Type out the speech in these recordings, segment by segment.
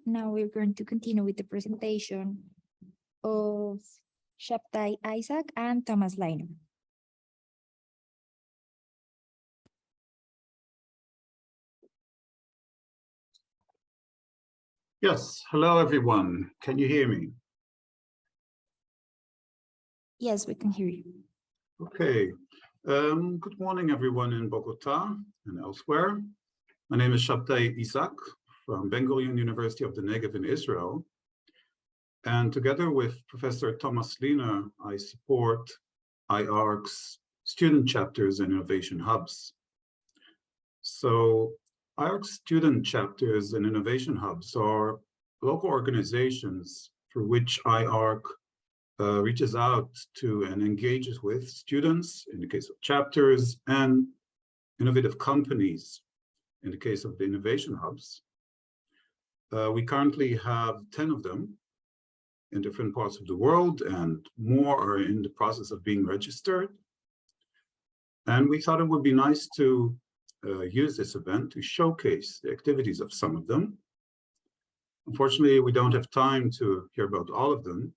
Now we're going to continue with the presentation of Shabtai Isaac and Thomas Leiner. Yes, hello everyone. Can you hear me? Yes, we can hear you. Okay. Good morning everyone in Bogota and elsewhere. My name is Shabtai Isaac from Ben-Gurion University of the Negev in Israel. And together with Professor Thomas Leiner, I support IAARC's student chapters and innovation hubs. So IAARC's student chapters and innovation hubs are local organizations for which IAARC reaches out to and engages with students in the case of chapters and innovative companies in the case of the innovation hubs. We currently have 10 of them in different parts of the world, and more are in the process of being registered. And we thought it would be nice to use this event to showcase the activities of some of them. Unfortunately, we don't have time to hear about all of them.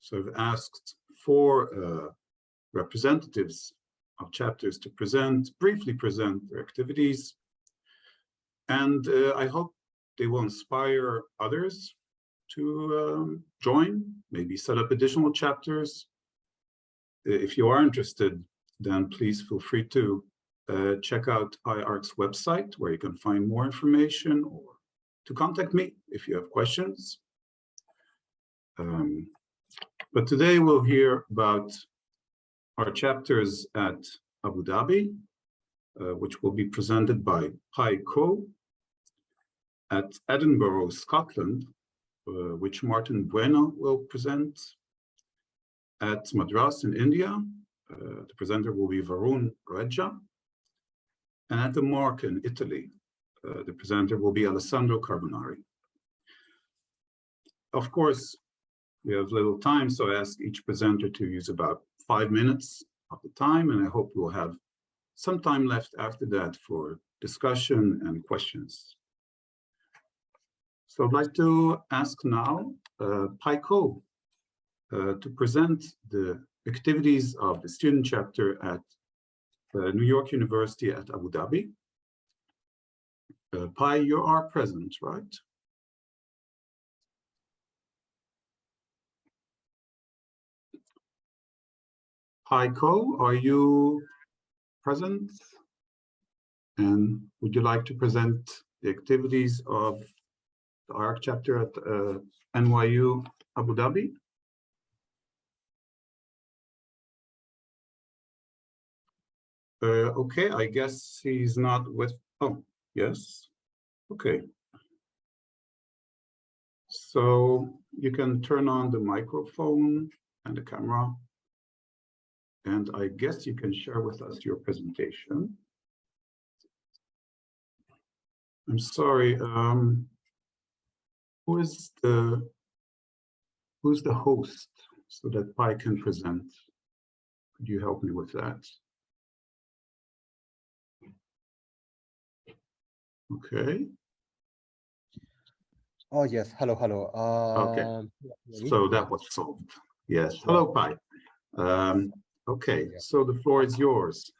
So I've asked 4 representatives of chapters to briefly present their activities. And I hope they will inspire others to join, maybe set up additional chapters. If you are interested, then please feel free to check out IAARC's website, where you can find more information, or to contact me if you have questions. But today we'll hear about our chapters at Abu Dhabi, which will be presented by Pai Ko, at Edinburgh, Scotland, which Martin Bueno will present, at Madras in India. The presenter will be Varun Reggia, and at the Mark in Italy, the presenter will be Alessandro Carbonari. Of course, we have little time, so I ask each presenter to use about 5 minutes of the time, and I hope we'll have some time left after that for discussion and questions. So I'd like to ask now Pai Ko to present the activities of the student chapter at New York University at Abu Dhabi. Pai, you are present, right? Pai Ko, are you present? And would you like to present the activities of the IAARC chapter at NYU Abu Dhabi? Okay, I guess he's not with, oh, yes, okay. So you can turn on the microphone and the camera, and I guess you can share with us your presentation. I'm sorry, who's the host so that Pai can present? Could you help me with that? Okay. Oh, yes. Hello, hello. Okay. So that was solved. Yes. Hello, Pai. Okay. Yeah. So the floor is yours.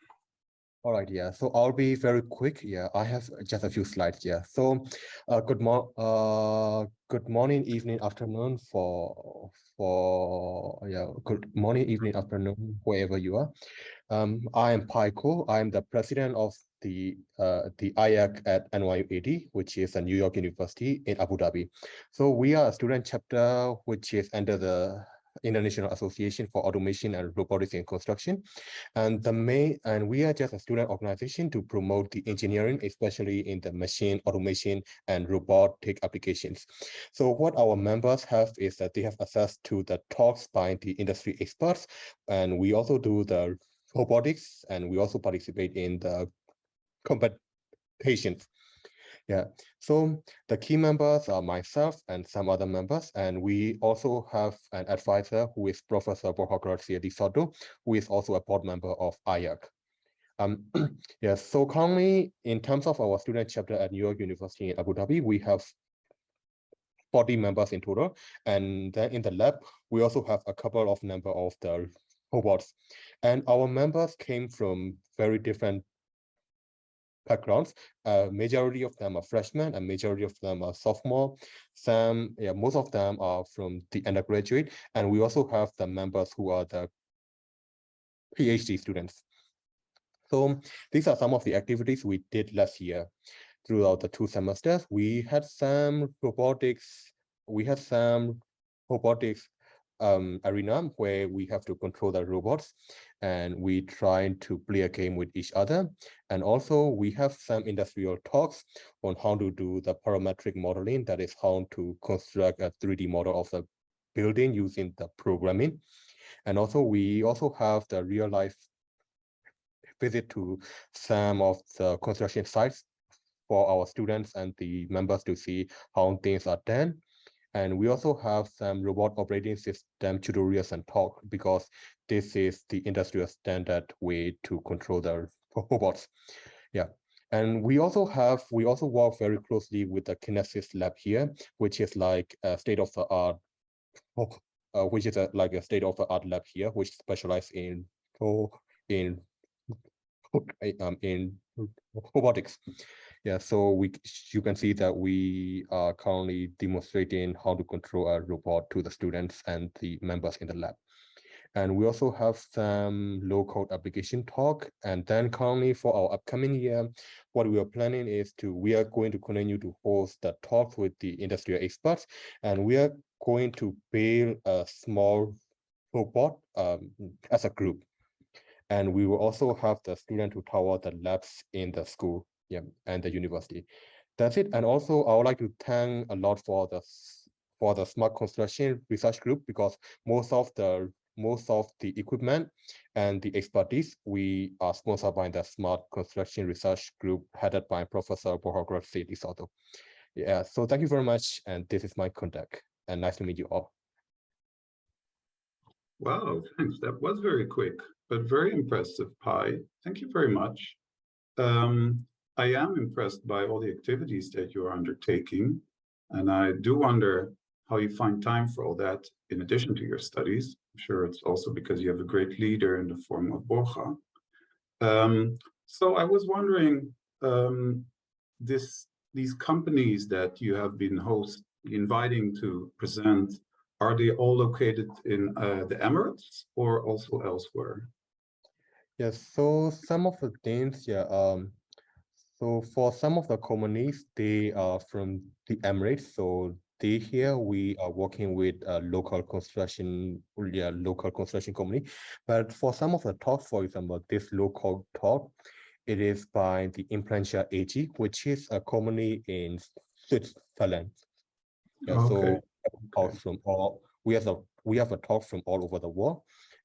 All right. Yeah. So I'll be very quick. Yeah. I have just a few slides. Yeah. So good morning, evening, afternoon good morning, evening, afternoon, wherever you are. I am Pai Ko. I am the president of the IAARC at NYU, which is a New York University in Abu Dhabi. So we are a student chapter which is under the International Association for Automation and Robotics in Construction, and we are just a student organization to promote the engineering, especially in the machine automation and robotic applications. So what our members have is that they have access to the talks by the industry experts, and we also do the robotics, and we also participate in the competitions. Yeah, so the key members are myself and some other members, and we also have an advisor who is Professor Borja Garcia Di Soto, who is also a board member of IAARC. Yes, so currently in terms of our student chapter at New York University in Abu Dhabi, we have 40 members in total. And then in the lab, we also have a couple of number of the robots. And our members came from very different backgrounds. Majority of them are freshmen and majority of them are sophomore. Most of them are from the undergraduate. And we also have the members who are the PhD students. So these are some of the activities we did last year. Throughout the 2 semesters, we had some robotics. Arena where we have to control the robots, and we try to play a game with each other. And also we have some industrial talks on how to do the parametric modeling, that is how to construct a 3D model of the building using the programming. And also we also have the real life visit to some of the construction sites for our students and the members to see how things are done. And we also have some robot operating system tutorials and talk, because this is the industrial standard way to control the robots. Yeah. And we also work very closely with the Kinesis lab here, which is like a state-of-the-art, like a state-of-the-art lab here, which specializes in robotics. Yeah, so you can see that we are currently demonstrating how to control a robot to the students and the members in the lab. And we also have some low-code application talk. And then currently for our upcoming year, what we are planning is we are going to continue to host the talks with the industrial experts, and we are going to build a small robot as a group. And we will also have the student to tower the labs in the school, and the university. That's it. And also I would like to thank a lot for the smart construction research group, because most of the equipment and the expertise we are sponsored by the smart construction research group headed by Professor Borja Soto. Yeah, so thank you very much. And this is my contact, and nice to meet you all. Wow, thanks. That was very quick, but very impressive, Pi. Thank you very much. I am impressed by all the activities that you are undertaking, and I do wonder how you find time for all that in addition to your studies. I'm sure it's also because you have a great leader in the form of Borja. So I was wondering, these companies that you have been inviting to present, are they all located in the Emirates or also elsewhere? Yes, so some of the things, so for some of the companies, they are from the Emirates. So here we are working with a local construction company. But for some of the talks, for example, this local talk, it is by the Implantia AG, which is a company in Switzerland. Yeah, Okay. So we have a talk from all over the world,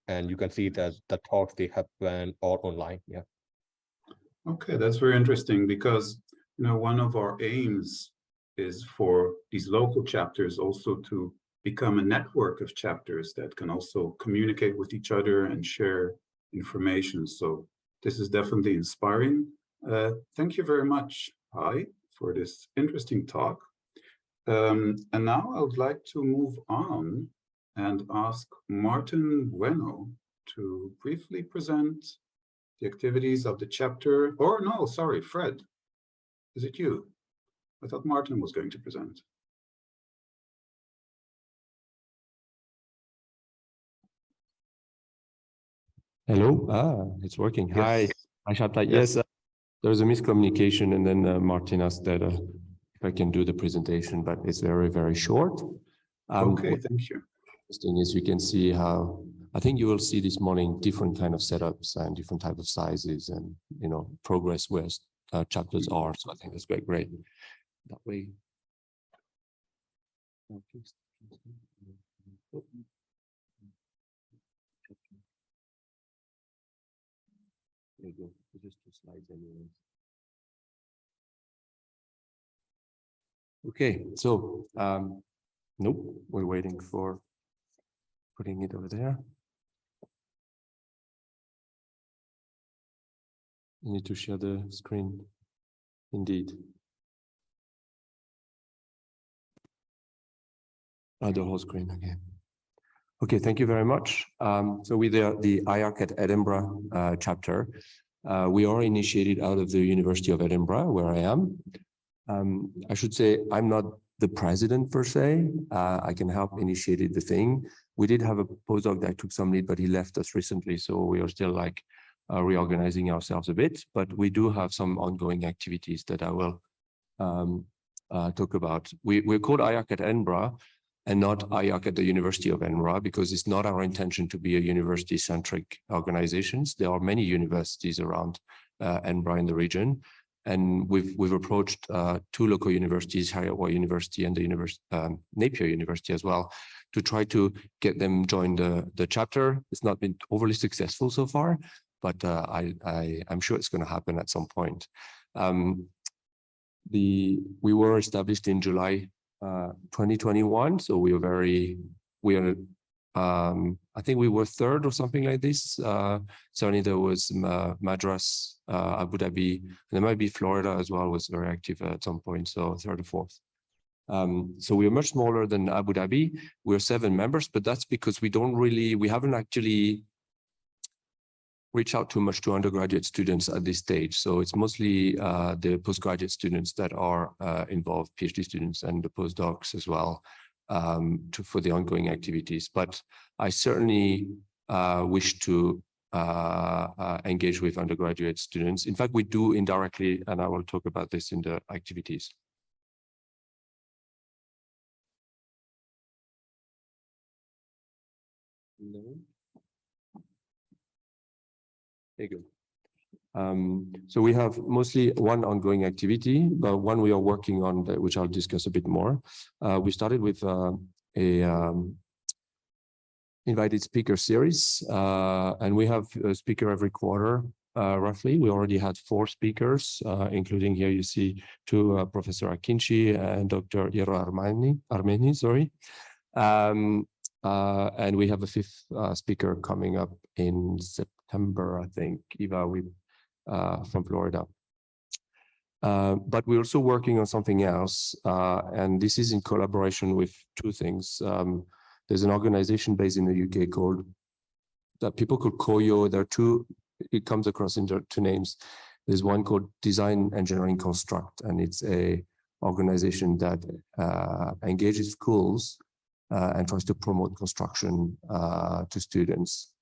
and you can see that the talks they happen all online. Yeah. Okay, that's very interesting, because one of our aims is for these local chapters also to become a network of chapters that can also communicate with each other and share information. So this is definitely inspiring. Thank you very much, Pai, for this interesting talk. And now I would like to move on and ask Martin Bueno to briefly present the activities of the chapter. Or no, sorry, Fred, is it you? I thought Martin was going to present. Hello, it's working. Yes. Hi, Shabtai. Yes. Yes, there was a miscommunication, and then Martin asked that if I can do the presentation, but it's very, very short. Okay, thank you. Interesting is you can see how, I think you will see this morning different kind of setups and different type of sizes and, progress where chapters are. So I think that's great. That way. There you go. It's just 2 slides anyway. Okay, so nope, we're waiting for putting it over there. You need to share the screen. Indeed. The whole screen again. Okay, thank you very much. So with the IAARC at Edinburgh chapter, we are initiated out of the University of Edinburgh, where I am. I should say I'm not the president per se. I can help initiate the thing. We did have a postdoc that took some lead, but he left us recently, so we are still like reorganizing ourselves a bit. But we do have some ongoing activities that I will talk about. We're called IAARC at Edinburgh, and not IAARC at the University of Edinburgh, because it's not our intention to be a university-centric organizations. There are many universities around Edinburgh in the region, and we've approached two local universities, Harriet-Watt University and the Napier University as well, to try to get them join the chapter. It's not been overly successful so far, but I'm sure it's going to happen at some point. We were established in July 2021, so I think we were third or something like this. Certainly there was Madras, Abu Dhabi, and there might be Florida as well, was very active at some point, so third or fourth. So we are much smaller than Abu Dhabi. We're 7 members, but that's because we haven't actually reach out too much to undergraduate students at this stage. So it's mostly the postgraduate students that are involved, PhD students and the postdocs as well, for the ongoing activities. But I certainly wish to engage with undergraduate students. In fact, we do indirectly, and I will talk about this in the activities. There you go. So we have mostly one ongoing activity, but one we are working on, which I'll discuss a bit more. We started with invited speaker series, and we have a speaker every quarter, roughly. We already had 4 speakers, including here you see 2, Professor Akinci and Dr. Yero Armeni, sorry. And we have a 5th speaker coming up in September, I think, Eva from Florida. But we're also working on something else, and this is in collaboration with 2 things. There's an organization based in the UK that people call Koyo. There are 2, it comes across in 2 names. There's one called Design Engineering Construct, and it's a organization that engages schools and tries to promote construction to students.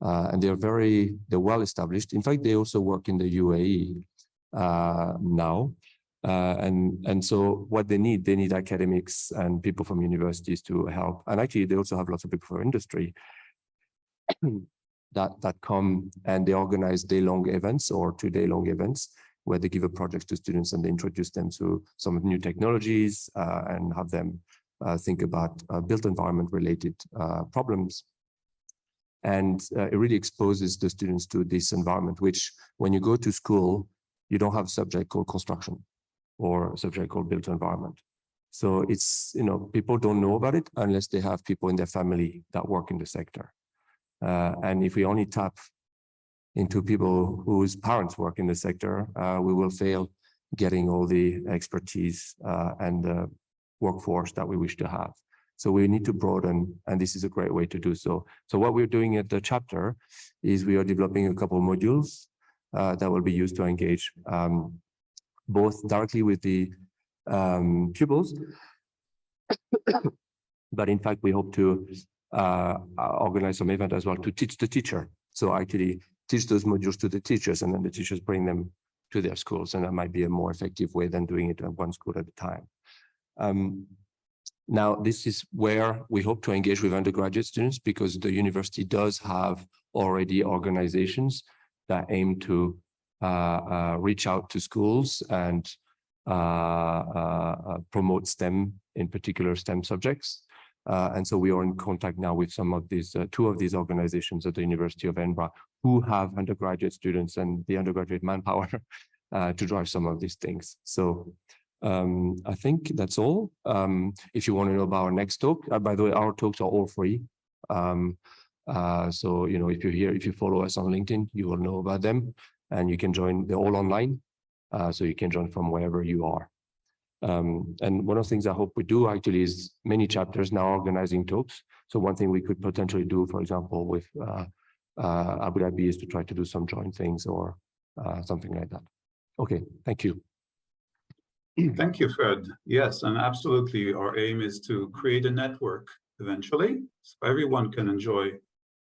And they're well established. In fact, they also work in the UAE now. And so what they need academics and people from universities to help. And actually, they also have lots of people from industry that come, and they organize day-long events or 2-day-long events where they give a project to students and they introduce them to some of the new technologies and have them think about built environment related problems. And it really exposes the students to this environment, which when you go to school, you don't have a subject called construction or a subject called built environment. So it's, people don't know about it unless they have people in their family that work in the sector. And if we only tap into people whose parents work in the sector, we will fail getting all the expertise and the workforce that we wish to have. So we need to broaden, and this is a great way to do so. So what we're doing at the chapter is we are developing a couple of modules that will be used to engage both directly with the pupils, but in fact, we hope to organize some event as well to teach the teacher. So actually teach those modules to the teachers, and then the teachers bring them to their schools, and that might be a more effective way than doing it at one school at a time. Now, this is where we hope to engage with undergraduate students, because the university does have already organizations that aim to reach out to schools and promote STEM, in particular STEM subjects. And so we are in contact now with some of these, 2 of these organizations at the University of Edinburgh who have undergraduate students and the undergraduate manpower to drive some of these things. So I think that's all. If you want to know about our next talk, by the way, our talks are all free. So, if you're here, if you follow us on LinkedIn, you will know about them, and you can join. They're all online, so you can join from wherever you are. And one of the things I hope we do actually is many chapters now organizing talks. So one thing we could potentially do, for example, with Abu Dhabi is to try to do some joint things or something like that. Okay, thank you. Thank you, Fred. Yes, and absolutely, our aim is to create a network eventually, so everyone can enjoy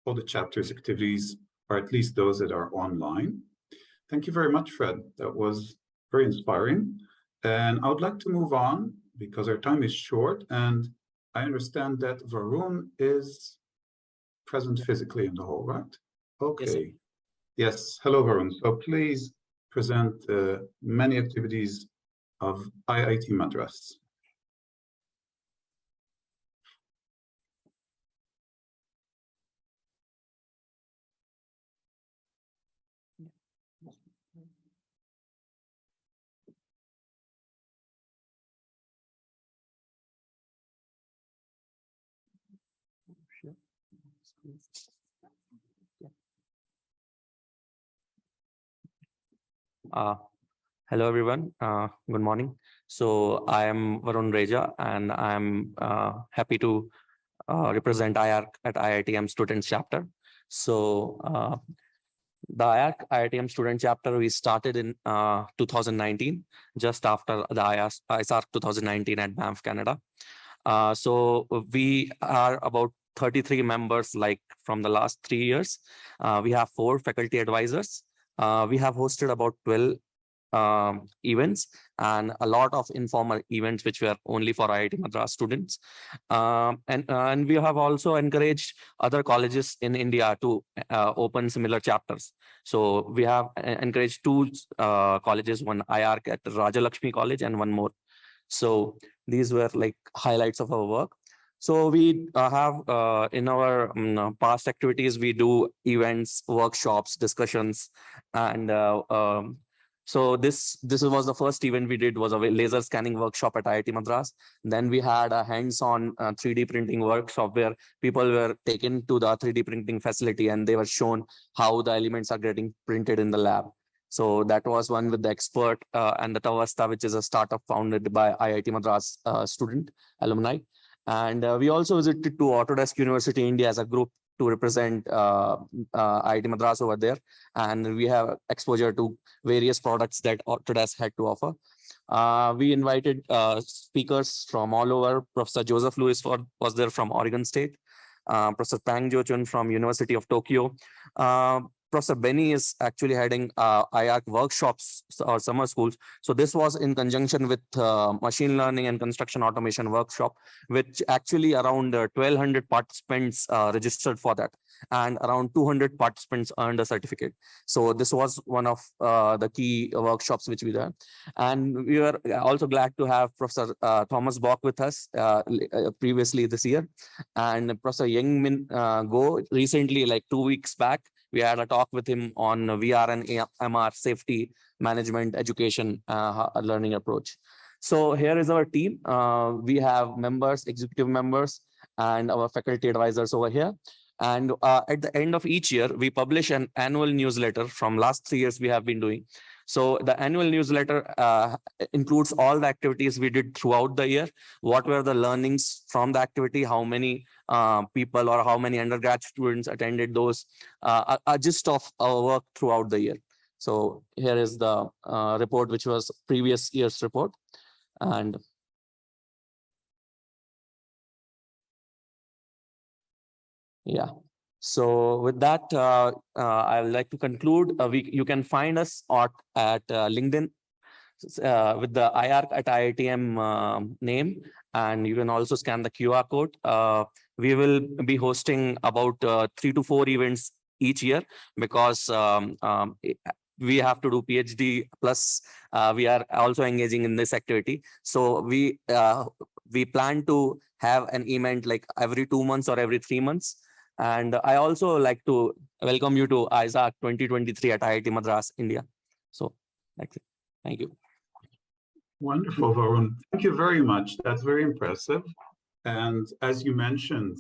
all the chapters activities, or at least those that are online. Thank you very much, Fred. That was very inspiring. And I would like to move on because our time is short, and I understand that Varun is present physically in the hall, right? Okay. Yes, hello, Varun. So please present many activities of IIT Madras. Hello, everyone. Good morning. So I am Varun Reja, and I'm happy to represent IARC at IITM Students Chapter. So the IARC IITM Student Chapter, we started in 2019, just after the ISARC 2019 at Banff, Canada. So we are about 33 members, like from the last 3 years. We have 4 faculty advisors. We have hosted about 12 events and a lot of informal events which were only for IIT Madras students. And we have also encouraged other colleges in India to open similar chapters. So we have encouraged 2 colleges, one IARC at Rajalakshmi College and one more. So these were like highlights of our work. So we have in our past activities, we do events, workshops, discussions, and so this was the first event we did, was a laser scanning workshop at IIT Madras. Then we had a hands-on 3D printing workshop where people were taken to the 3D printing facility and they were shown how the elements are getting printed in the lab. So that was one with the expert and the Tavasta, which is a startup founded by IIT Madras student alumni. And we also visited to Autodesk University India as a group to represent IIT Madras over there. And we have exposure to various products that Autodesk had to offer. We invited speakers from all over. Professor Joseph Lewis was there from Oregon State. Professor Pang Jo-chun from University of Tokyo. Professor Benny is actually heading IARC workshops or summer schools. So this was in conjunction with machine learning and construction automation workshop, which actually around 1,200 participants registered for that, and around 200 participants earned a certificate. So this was one of the key workshops which we did. And we were also glad to have Professor Thomas Bock with us previously this year. And Professor Yang Min Go recently, like 2 weeks back, we had a talk with him on VR and MR safety management education learning approach. So here is our team. We have members, executive members, and our faculty advisors over here. And at the end of each year, we publish an annual newsletter. From last 3 years we have been doing. So the annual newsletter includes all the activities we did throughout the year. What were the learnings from the activity? How many people or how many undergrad students attended those? A gist of our work throughout the year. So here is the report, which was previous year's report. And yeah. So with that, I would like to conclude. You can find us at LinkedIn with the IARC at IITM name, and you can also scan the QR code. We will be hosting about 3 to 4 events each year because we have to do PhD plus we are also engaging in this activity. So we plan to have an event like every 2 months or every 3 months. And I also like to welcome you to ISARC 2023 at IIT Madras, India. So that's it. Thank you. Wonderful, Varun. Thank you very much. That's very impressive. And as you mentioned,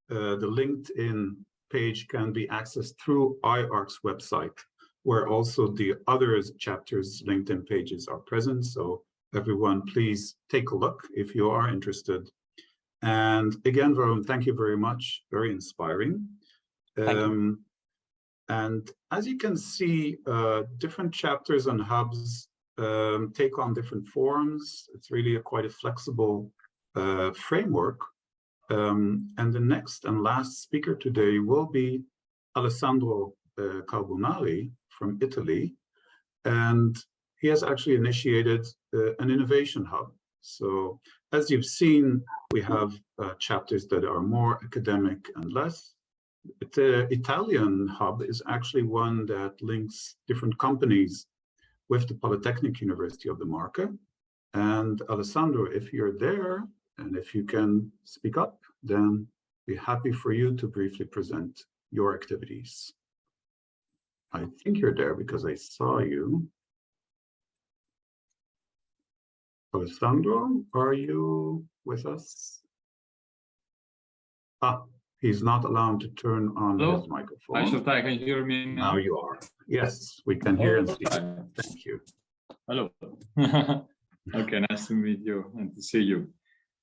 the LinkedIn page can be accessed through IARC's website, where also the other chapters' LinkedIn pages are present. So everyone, please take a look if you are interested. And again, Varun, thank you very much. Very inspiring. Thank you. And as you can see, different chapters and hubs take on different forms. It's really quite a flexible framework. And the next and last speaker today will be Alessandro Carbonari from Italy. And he has actually initiated an innovation hub. So as you've seen, we have chapters that are more academic and less. The Italian hub is actually one that links different companies with the Polytechnic University of the Marche. And Alessandro, if you're there and if you can speak up, then be happy for you to briefly present your activities. I think you're there because I saw you. Alessandro, are you with us? Ah, he's not allowed to turn on his microphone. Hi, Shabtai, can you hear me now? Now you are. Yes, we can hear and see. Thank you. Hello. Okay, nice to meet you and to see you.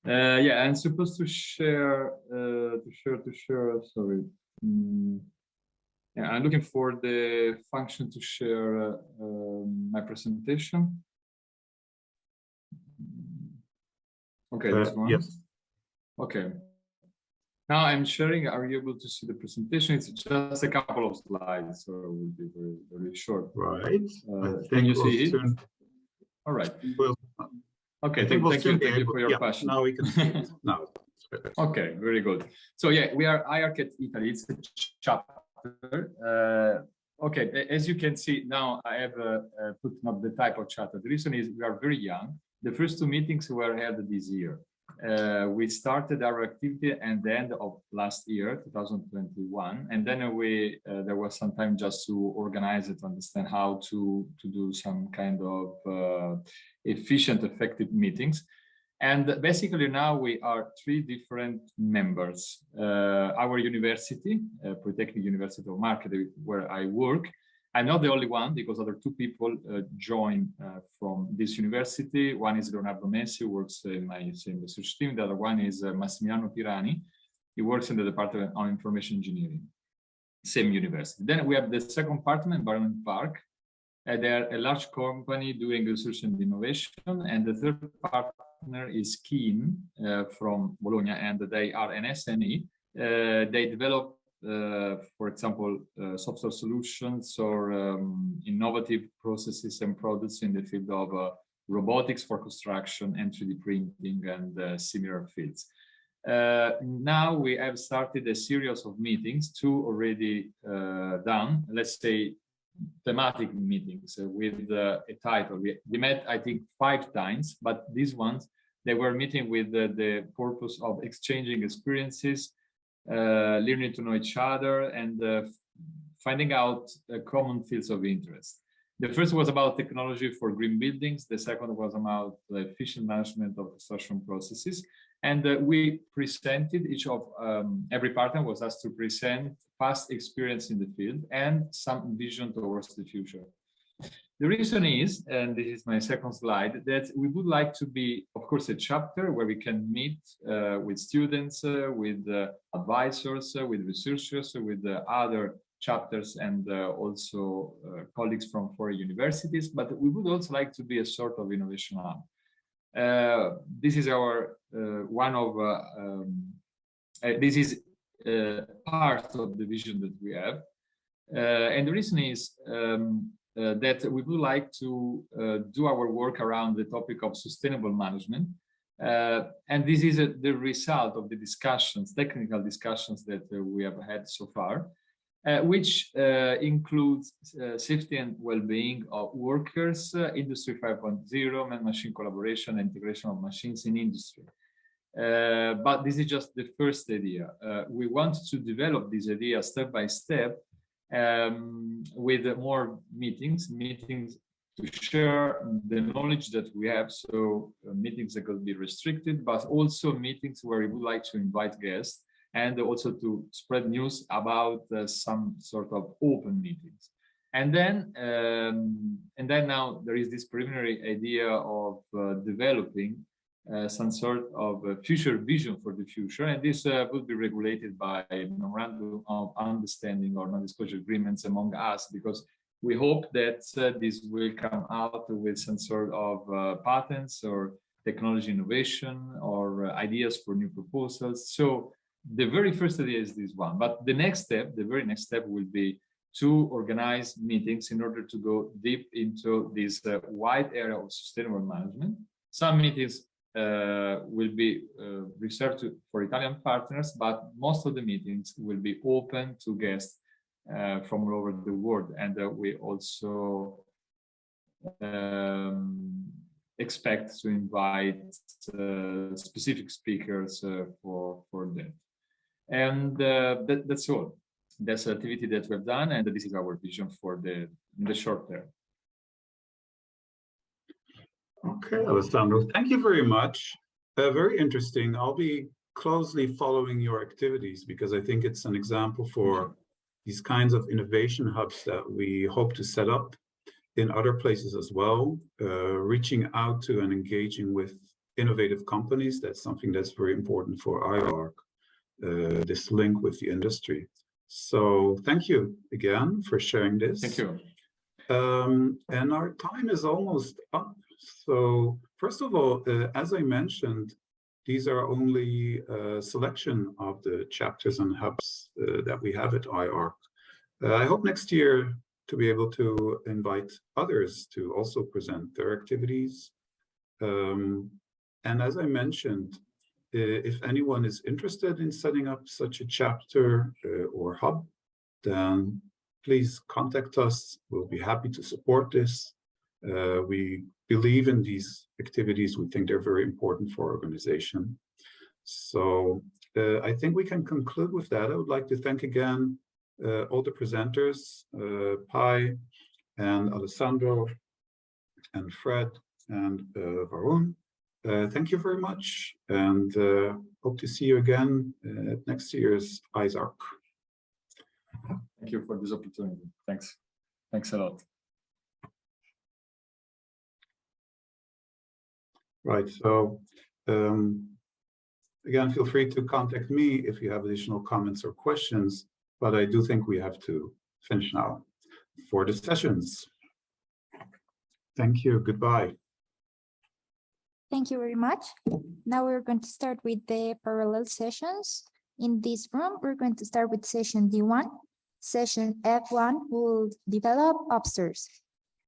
Yeah, I'm supposed to share, sorry. Yeah, I'm looking for the function to share my presentation. Okay, this one. Yes. Okay. Now I'm sharing. Are you able to see the presentation? It's just a couple of slides, so it will be very, very short. Right. Can you see it? Soon... All right. We'll... Okay. Thank you for your question. Now we can see it. Now. Okay. Very good. So yeah, we are IAARC at Italy. It's a chapter. Okay. As you can see now, I have put up the type of chapter. The reason is we are very young. The first two meetings were held this year. We started our activity at the end of last year, 2021, and then there was some time just to organize it, understand how to do some kind of efficient, effective meetings. And basically now we are three different members. Our university, Polytechnic University of Marche, where I work. I'm not the only one because other two people joined from this university. One is Leonardo Messi, who works in my same research team. The other one is Massimiliano Tirani. He works in the Department of Information Engineering, same university. Then we have the second partner, Environment Park. They're a large company doing research and innovation. And the third partner is Keen from Bologna, and they are an SME. They develop for example, software solutions or innovative processes and products in the field of robotics for construction and 3D printing and similar fields. Now we have started a series of meetings, two already done, let's say thematic meetings with a title. We met, I think, 5 times, but these ones, they were meeting with the purpose of exchanging experiences, learning to know each other and finding out common fields of interest. The first was about technology for green buildings. The second was about the efficient management of construction processes. And we presented every partner was asked to present past experience in the field and some vision towards the future. The reason is, and this is my second slide, that we would like to be, of course, a chapter where we can meet with students, with advisors, with researchers, with other chapters and also colleagues from foreign universities, but we would also like to be a sort of innovation hub. This is our this is part of the vision that we have. And the reason is that we would like to do our work around the topic of sustainable management. And this is the result of the discussions, technical discussions that we have had so far, which includes safety and well-being of workers, Industry 5.0, man-machine collaboration, and integration of machines in industry. But this is just the first idea. We want to develop this idea step by step with more meetings to share the knowledge that we have. So meetings that could be restricted, but also meetings where we would like to invite guests and also to spread news about some sort of open meetings. And then now there is this preliminary idea of developing some sort of a future vision for the future, and this will be regulated by a memorandum of understanding or non-disclosure agreements among us, because we hope that this will come out with some sort of patents or technology innovation or ideas for new proposals. So the very first idea is this one, but the next step, the very next step will be to organize meetings in order to go deep into this wide area of sustainable management. Some meetings will be reserved for Italian partners, but most of the meetings will be open to guests from all over the world. And we also expect to invite specific speakers for that. And that's all. That's the activity that we've done, and this is our vision for the short term. Okay, Alessandro, thank you very much. Very interesting. I'll be closely following your activities because I think it's an example for these kinds of innovation hubs that we hope to set up in other places as well, reaching out to and engaging with innovative companies. That's something that's very important for IAARC, this link with the industry. So thank you again for sharing this. Thank you. And our time is almost up. So first of all, as I mentioned, these are only a selection of the chapters and hubs that we have at IAARC. I hope next year to be able to invite others to also present their activities. And as I mentioned, if anyone is interested in setting up such a chapter or hub, then please contact us. We'll be happy to support this. We believe in these activities. We think they're very important for our organization. So I think we can conclude with that. I would like to thank again all the presenters, Pai and Alessandro and Fred and Varun. Thank you very much, and hope to see you again at next year's ISARC. Thank you for this opportunity. Thanks. Thanks a lot. Right, so again, feel free to contact me if you have additional comments or questions, but I do think we have to finish now for the sessions. Thank you, goodbye. Thank you very much. Now we're going to start with the parallel sessions. In this room, we're going to start with session D1. Session F1 will develop upstairs.